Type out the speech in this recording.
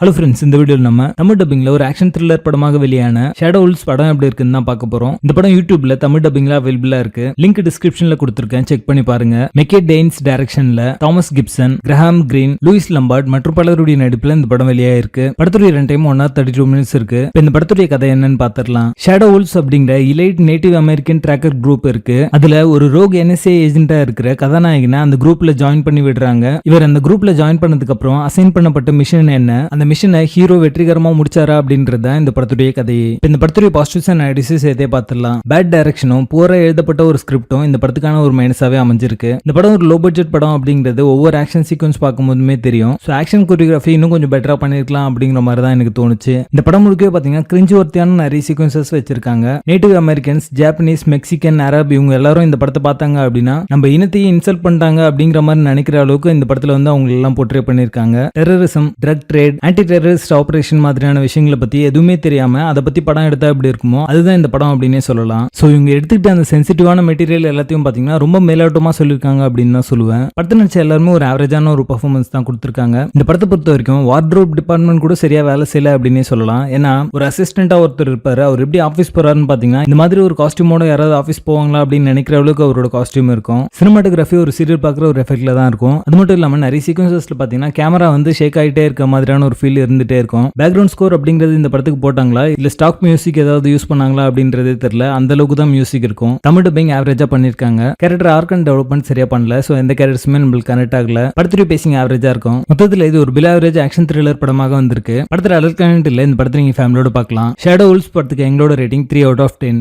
Hello friends, இந்த வீடியோவில் நம்ம தமிழ் டப்பிங்ல ஒரு ஆக்ஷன் த்ரில்லர் படமாக வெளியான ஷேடோ உல்ஸ் படம் எப்படி இருக்குன்னு தான் பார்க்க போறோம். இந்த படம் யூடியூப்ல தமிழ் டப்பிங்ல அவைலபிளா இருக்கு. லிங்க் டிஸ்கிரிப்ஷன்ல கொடுத்திருக்கேன், செக் பண்ணி பாருங்க. மெக்கே டெய்ன்ஸ் டைரக்ஷன்ல Thomas Gibson, Graham Greene, Louis Lombard மற்றும் பலருடைய நடிப்புல இந்த படம் வெளியாயிருக்கு. படத்துடைய ரன் டைம் 132 minutes இருக்கு. இந்த படத்துடைய கதை என்னன்னு பாத்திரலாம். ஷேடோ உல்ஸ் அப்படிங்கிற elite native American tracker group இருக்கு. அதுல ஒரு ரோக் NSA ஏஜென்ட்டா இருக்கிற கதாநாயகனை அந்த குரூப்ல ஜாயின் பண்ணி விடுறாங்க. இவர் அந்த குரூப்ல ஜாயின் பண்ணதுக்கு அப்புறம் அசைன் பண்ணப்பட்ட மிஷன் என்ன, அந்த மிஷனை ஹீரோ வெற்றிகரமா முடிச்சாரா அப்படின்றத இந்த படத்துடைய கதையை. இந்த படத்துடைய பாசிட்டிவ்ஸ் அண்ட் நெகட்டிவ்ஸ் சேர்த்தே பார்த்துடலாம். பேட் டைரக்ஷனும் பூரா எழுதப்பட்ட ஒரு ஸ்கிரிப்டும் இந்த படத்துக்கான ஒரு மைனஸாவே அமைஞ்சிருக்கு. இந்த படம் ஒரு லோ பட்ஜெட் படம் அப்படிங்கிறது ஒவ்வொரு ஆக்ஷன் சீக்வன்ஸ் பார்க்கும்போதுமே தெரியும். ஸோ ஆக்ஷன் கோரியோகிராஃபி இன்னும் கொஞ்சம் பெட்டரா பண்ணிருக்கலாம் அப்படிங்கிற மாதிரி தான் எனக்கு தோணுச்சு. இந்த படம் முழுக்கவே பாத்தீங்கன்னா கிரிஞ்சு ஒர்த்தியான நிறைய சீக்வன்சஸ் வச்சிருக்காங்க. Native Americans, Japanese, Mexican, Arab இவங்க எல்லாரும் இந்த படத்தை பார்த்தாங்க அப்படின்னா நம்ம இனத்தையும் இன்சல்ட் பண்ணிட்டாங்க அப்படிங்கிற மாதிரி நினைக்கிற அளவுக்கு இந்த படத்துல வந்து அவங்க எல்லாம் போர்ட்ரே பண்ணிருக்காங்க. Terrorism, drug trade, anti terrorist operation மாதிரியான விஷயங்களை பத்தி எதுவுமே தெரியாம அதை பத்தி படம் எடுத்தா எப்படி இருக்குமோ அதுதான் இந்த படம் அப்படின்னே சொல்லலாம். சோ இவங்க எடுத்துக்கிட்ட அந்த சென்சிட்டிவான மெட்டீரியல் எல்லாத்தையும் பாத்தீங்கன்னா ரொம்ப மேலோட்டமா சொல்லிருக்காங்க அப்படின்னு தான் சொல்லுவேன். படத்தை நடிச்ச எல்லாருமே ஒரு ஆவரேஜான ஒரு பெர்ஃபார்மன்ஸ் தான் கொடுத்திருக்காங்க. இந்த படத்தை பொறுத்த வரைக்கும் வார்ட்ரோப் டிபார்ட்மெண்ட் கூட சரியா வேலை செய்யல அப்படின்னே சொல்லலாம். ஏன்னா ஒரு அசிஸ்டன்டா ஒருத்தர் இருப்பாரு, அவர் எப்படி ஆஃபீஸ் போறாருன்னு பாத்தீங்கன்னா இந்த மாதிரி ஒரு காஸ்டியூமோட யாராவது ஆஃபீஸ் போவாங்களா அப்படின்னு நினைக்கிற அளவுக்கு அவரோட காஸ்டியூம் இருக்கும். சினிமாட்டோகிராஃபி ஒரு சீரியல் பாக்குற ஒரு எஃபெக்ட்ல தான் இருக்கும். அது மட்டும் இல்லாம நிறைய சீக்வன்சஸ்ல பாத்தீங்கன்னா கேமரா வந்து ஷேக் ஆகிட்டே இருக்க மாதிரியான ஒரு ஃபீல் இருந்துட்டே இருக்கும். பேக்ரவுண்ட் ஸ்கோர் அப்படிங்கிறது இந்த படத்துக்கு போட்டாங்களா இல்ல ஸ்டாக் மியூசிக் ஏதாவது யூஸ் பண்ணாங்களா அப்படின்றதே தெரியல. அந்த அளவுக்கு தான் மியூசிக் இருக்கும். தமிழ் டப்பிங் ஆவரேஜா பண்ணிருக்காங்க. கேரக்டர் ஆர்க் அண்ட் டெவலப்மெண்ட் சரியா பண்ணல. சோ எந்த கேரக்டர்ஸுமே நம்மளுக்கு கனெக்ட் ஆகல. படத்துடைய பேசிங் ஆவரேஜா இருக்கும். மொத்தத்துல இது ஒரு பிலோ ஆவரேஜ் ஆக்ஷன் த்ரில்லர் படமாக வந்திருக்கு. படத்துல அலர்ட் கனெக்ட் இல்ல. இந்த படத்தை நீங்க ஃபேமிலியோட பார்க்கலாம். ஷேடோ உல்ஸ் படத்துக்கு எங்களோட ரேட்டிங் 3 out of 10.